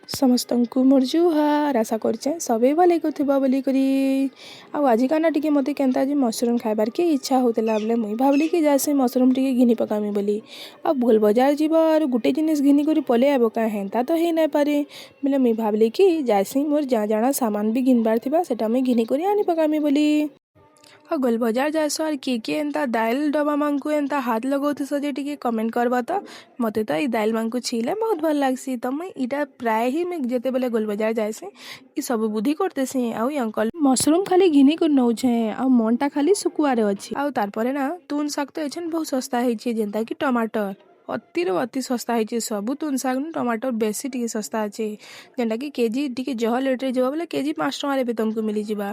ସମସ୍ତଙ୍କୁ ମୋର ଜୁହାର ଆଶା କରୁଛେ ସବେ ଭଲେ କରୁଥିବା ବୋଲିକରି ଆଜିକାନା ଟିକେ ମୋତେ କେନ୍ତା ଯେ ମସରୁମ୍ ଖାଇବାର କି ଇଚ୍ଛା ହେଉଥିଲା ବୋଲେ ମୁଇଁ ଭାବିଲି କି ଯାସି ମସରୁମ୍ ଟିକେ ଘିନି ପକାମି ବୋଲି ଭୁଲ ବଜାର ଯିବ ଆରୁ ଗୋଟେ ଜିନିଷ ଘିନି କରି ପଲେଇ ଆଇବ କାଁ ହେନ୍ତା ତ ହେଇ ନାଇଁ ପାରେ ବୋଲେ ମୁଇଁ ଭାବିଲି କି ଯାସି ମୋର୍ ଜାଣା ସାମାନ ବି ଘିନବାର ଥିବା ସେଟା ମୁଇଁ ଘିନି କରି ଆନି ପକାମି ବୋଲି ଗୋଲ ବଜାର যাইছ আর କିଏ ଏନ୍ତା ଦାଇଲ ଡବା ମାନଙ୍କୁ ଏନ୍ତା ହାତ ଲଗାଉଥିସ ଯେ ଟିକେ କମେଣ୍ଟ କରବା ତ ମୋତେ ତ ଏଇ ଦାଇଲ ମାନଙ୍କୁ ଛିଲେ ବହୁତ ଭଲ ଲାଗ୍ସି ତ ମୁଇଁ ଇଟା ପ୍ରାୟ ହିଁ ମୁଇଁ ଯେତେବେଲେ ଗୋଲ ବଜାର ଯାଏସି ଇ ସବୁ ବୁଦ୍ଧି করতেছি ଆଉ ଇ ଅଙ୍କଲ ମସରୁମ୍ ଖାଲି ଘିନି କରି ନଉଛେ ଆଉ ମନଟା ଖାଲି ଶୁକୁଆରେ ଅଛି ଆଉ ତାରପରେ ନା ତୁନ ଶାଗ ତ ଏଛେନ୍ ବହୁତ ଶସ୍ତା ହେଇଛି ଯେନ୍ତା କି ଟମାଟର ଅତିରୁ ଅତି ଶସ୍ତା ହେଇଛି ସବୁ ତୁନ ଶାଗ ଟମାଟର ବେଶୀ ଟିକେ ଶସ୍ତା ଅଛି ଯେନ୍ଟା କି କେଜି ଟିକେ ଜହ ଲେଟ୍ରେ ଯିବ ବୋଲେ କେଜି 5 ଟଙ୍କାରେ ବି ତମକୁ ମିଳିଯିବା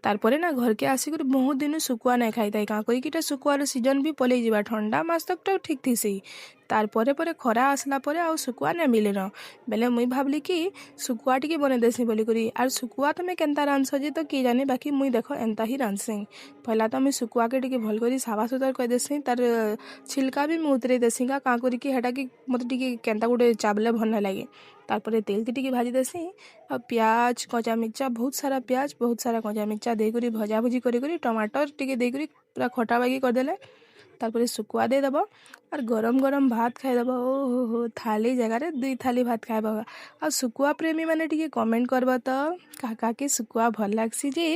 ତାরপরে না ঘরকে আসিকি বহুত দিন শুকুয়া নাই খাইতাই কাঁ করিকিটা শুকুয়ার সিজন भी পলাই যা ঠন্ডা মাস তকটা ঠিক থিসি তারপরে পরে খরা আসলা পরে আউ শুকুয়া না মিলেন বেলে মুই ভাবলি কি শুকুয়া টিকে বনে দেছি বলি করি আর শুকুয়া তুমি কেনতা রাঁধছ যে তো কি জানি বাকি মুই দেখ এন্তা হি রাঁধছি পহলা তো আমি শুকুয়াকে টিকে ভাল করে সাফা সুতর করে দেছি তার छिलका भी मुझे उतरे देसी काँ करिकी हेटा कि मत टिके केनता गोटे चावले भल ना लगे तारपरे तेल के टिके भाजी देसी और प्याज कच्चा मिर्चा बहुत सारा प्याज बहुत सारा कच्चा मिर्चा देकरी भजा भुजी करी टमाटर टिके देकरी पूरा खटा बागी करदेले तारपरे शुकुआ देदेव और गरम गरम भात खाइदेव ओ हो थाली जगार 2 थाली भात खाइब आ शुकुआ प्रेमी मैंने टिके कमेंट करब तो काका के शुकुआ भल लागसी जे